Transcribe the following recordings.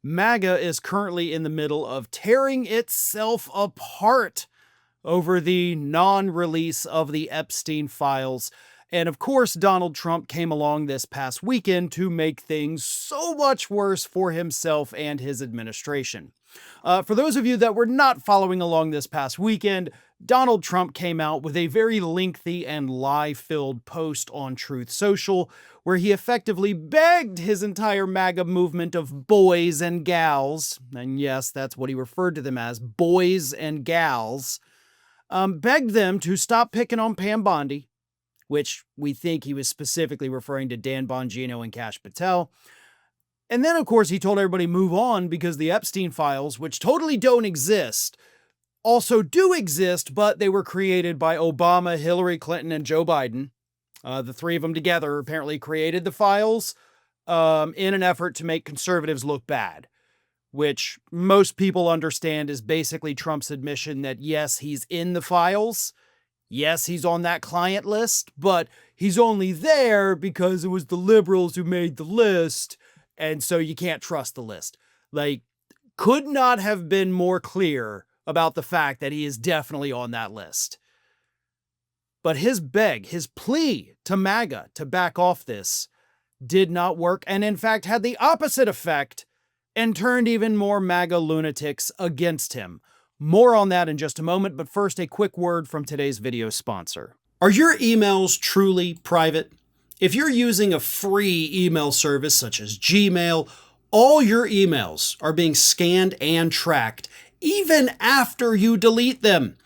MAGA is currently in the middle of tearing itself apart over the non-release of the Epstein files. And of course, Donald Trump came along this past weekend to make things so much worse for himself and his administration. For those of you that were not following along this past weekend, Donald Trump came out with a very lengthy and lie-filled post on Truth Social, where he effectively begged his entire MAGA movement of boys and gals, and yes, that's what he referred to them as, boys and gals, begged them to stop picking on Pam Bondi, which we think he was specifically referring to Dan Bongino and Kash Patel. And then, of course, he told everybody move on because the Epstein files, which totally don't exist, also do exist, but they were created by Obama, Hillary Clinton, and Joe Biden. The three of them together apparently created the files in an effort to make conservatives look bad, which most people understand is basically Trump's admission that, yes, he's in the files. Yes, he's on that client list, but he's only there because it was the liberals who made the list, and so you can't trust the list. Like, could not have been more clear about the fact that he is definitely on that list. But his plea to MAGA to back off this did not work, and in fact had the opposite effect and turned even more MAGA lunatics against him. More on that in just a moment, but first a quick word from today's video sponsor. Are your emails truly private? If you're using a free email service such as Gmail, all your emails are being scanned and tracked even after you delete them.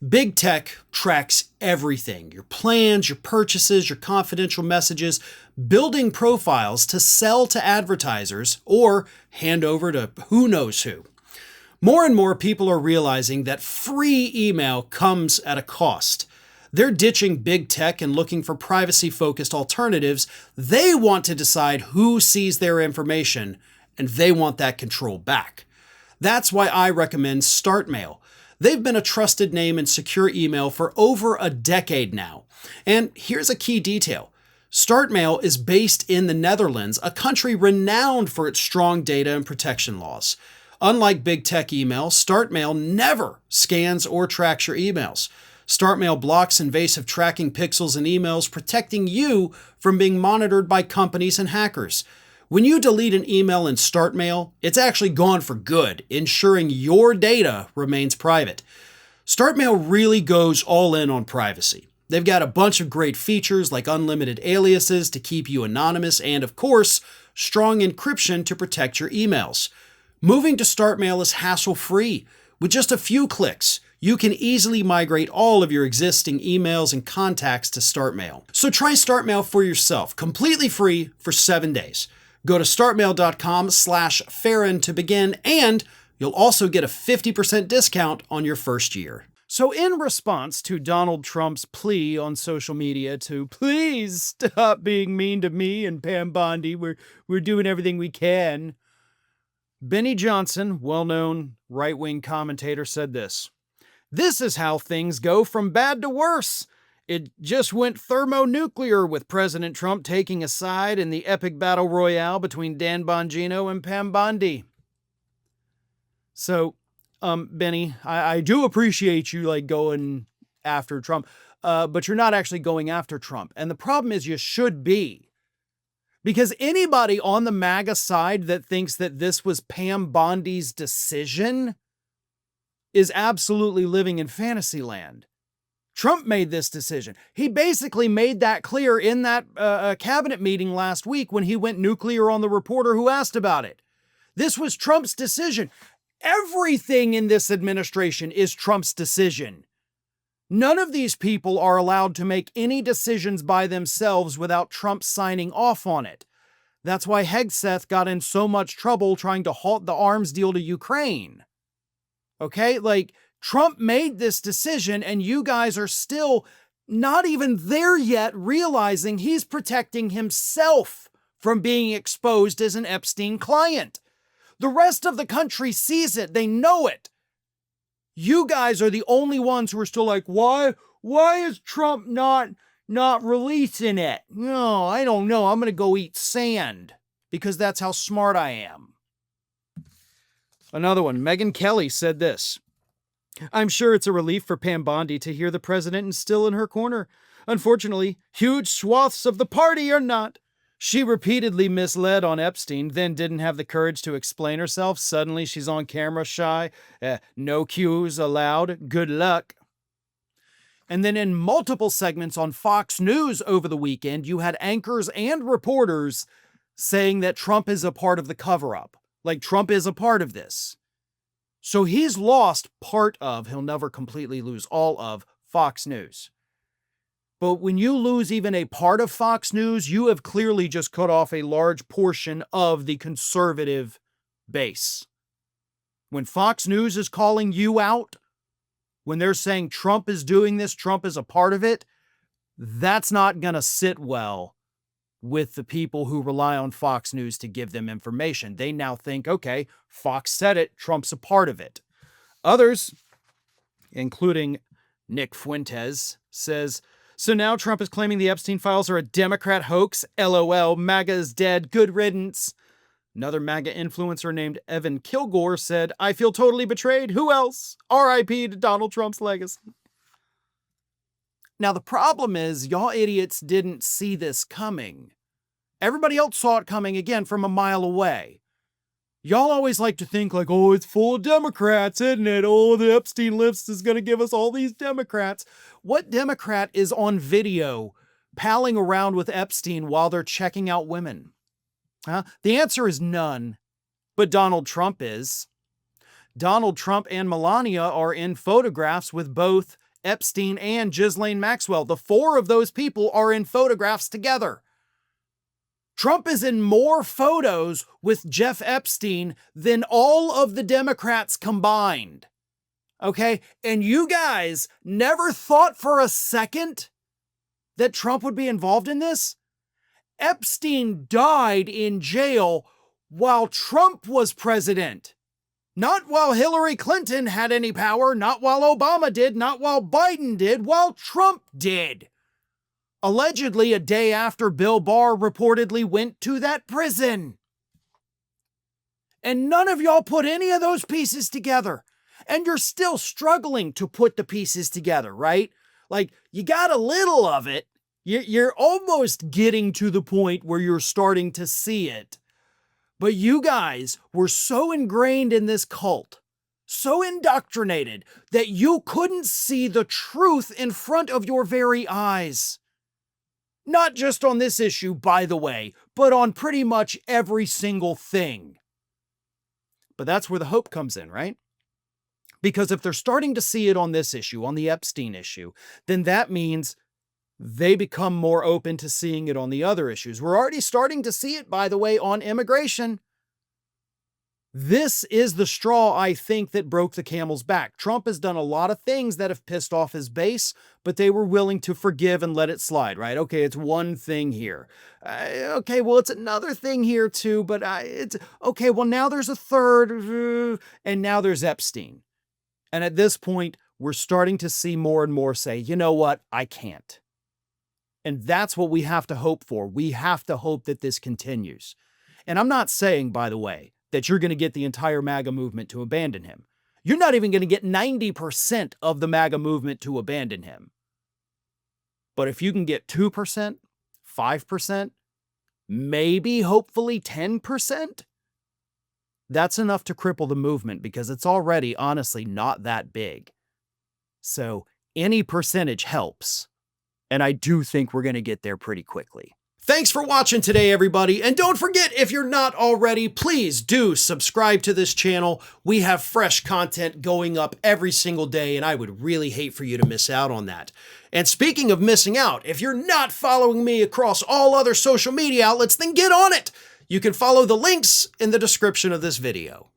Big tech tracks everything, your plans, your purchases, your confidential messages, building profiles to sell to advertisers or hand over to who knows who. More and more people are realizing that free email comes at a cost. They're ditching big tech and looking for privacy-focused alternatives. They want to decide who sees their information, and they want that control back. That's why I recommend StartMail. They've been a trusted name in secure email for over a decade now. And here's a key detail. StartMail is based in the Netherlands, a country renowned for its strong data and protection laws. Unlike big tech email, StartMail never scans or tracks your emails. StartMail blocks invasive tracking pixels in emails, protecting you from being monitored by companies and hackers. When you delete an email in StartMail, it's actually gone for good, ensuring your data remains private. StartMail really goes all in on privacy. They've got a bunch of great features like unlimited aliases to keep you anonymous and, of course, strong encryption to protect your emails. Moving to StartMail is hassle-free. With just a few clicks, you can easily migrate all of your existing emails and contacts to StartMail. So try StartMail for yourself, completely free for 7 days. Go to startmail.com/Farron to begin, and you'll also get a 50% discount on your first year. So in response to Donald Trump's plea on social media to please stop being mean to me and Pam Bondi, we're doing everything we can, Benny Johnson, well-known right-wing commentator, said this: "This is how things go from bad to worse. It just went thermonuclear with President Trump taking a side in the epic battle royale between Dan Bongino and Pam Bondi." So, Benny, I do appreciate you going after Trump, but you're not actually going after Trump. And the problem is you should be. Because anybody on the MAGA side that thinks that this was Pam Bondi's decision is absolutely living in fantasy land. Trump made this decision. He basically made that clear in that cabinet meeting last week when he went nuclear on the reporter who asked about it. This was Trump's decision. Everything in this administration is Trump's decision. None of these people are allowed to make any decisions by themselves without Trump signing off on it. That's why Hegseth got in so much trouble trying to halt the arms deal to Ukraine. Okay? Trump made this decision, and you guys are still not even there yet, realizing he's protecting himself from being exposed as an Epstein client. The rest of the country sees it. They know it. You guys are the only ones who are still like, why is Trump not releasing it? No, I don't know. I'm going to go eat sand because that's how smart I am. Another one, Megyn Kelly said this: I'm sure it's a relief for Pam Bondi to hear the president is still in her corner. Unfortunately, huge swaths of the party are not. She repeatedly misled on Epstein, then didn't have the courage to explain herself. Suddenly she's on camera shy. No cues allowed. Good luck. And then in multiple segments on Fox News over the weekend, you had anchors and reporters saying that Trump is a part of the cover-up. Like, Trump is a part of this. So he's lost part of, he'll never completely lose all of, Fox News. But when you lose even a part of Fox News, you have clearly just cut off a large portion of the conservative base. When Fox News is calling you out, when they're saying Trump is doing this, Trump is a part of it, that's not going to sit well with the people who rely on Fox News to give them information. They now think, okay, Fox said it, Trump's a part of it. Others, including Nick Fuentes, says, so now Trump is claiming the Epstein files are a Democrat hoax. LOL, MAGA is dead. Good riddance. Another MAGA influencer named Evan Kilgore said, I feel totally betrayed. Who else? R.I.P. to Donald Trump's legacy. Now, the problem is, y'all idiots didn't see this coming. Everybody else saw it coming, again, from a mile away. Y'all always like to think like, oh, it's full of Democrats, isn't it? Oh, the Epstein list is going to give us all these Democrats. What Democrat is on video palling around with Epstein while they're checking out women? Huh? The answer is none, but Donald Trump is. Donald Trump and Melania are in photographs with both Epstein and Ghislaine Maxwell. The four of those people are in photographs together. Trump is in more photos with Jeff Epstein than all of the Democrats combined. Okay? And you guys never thought for a second that Trump would be involved in this? Epstein died in jail while Trump was president. Not while Hillary Clinton had any power, not while Obama did, not while Biden did, while Trump did. Allegedly, a day after Bill Barr reportedly went to that prison. And none of y'all put any of those pieces together. And you're still struggling to put the pieces together, right? Like, you got a little of it. You're almost getting to the point where you're starting to see it. But you guys were so ingrained in this cult, so indoctrinated, that you couldn't see the truth in front of your very eyes. Not just on this issue, by the way, but on pretty much every single thing. But that's where the hope comes in, right? Because if they're starting to see it on this issue, on the Epstein issue, then that means they become more open to seeing it on the other issues. We're already starting to see it, by the way, on immigration. This is the straw, I think, that broke the camel's back. Trump has done a lot of things that have pissed off his base, but they were willing to forgive and let it slide, right? Okay, it's one thing here. Okay, well, it's another thing here too, but it's okay. Well, now there's a third, and now there's Epstein. And at this point, we're starting to see more and more say, you know what? I can't. And that's what we have to hope for. We have to hope that this continues. And I'm not saying, by the way, that you're going to get the entire MAGA movement to abandon him. You're not even going to get 90% of the MAGA movement to abandon him. But if you can get 2%, 5%, maybe, hopefully 10%, that's enough to cripple the movement because it's already, honestly, not that big. So any percentage helps. And I do think we're going to get there pretty quickly. Thanks for watching today, everybody. And don't forget, if you're not already, please do subscribe to this channel. We have fresh content going up every single day, and I would really hate for you to miss out on that. And speaking of missing out, if you're not following me across all other social media outlets, then get on it. You can follow the links in the description of this video.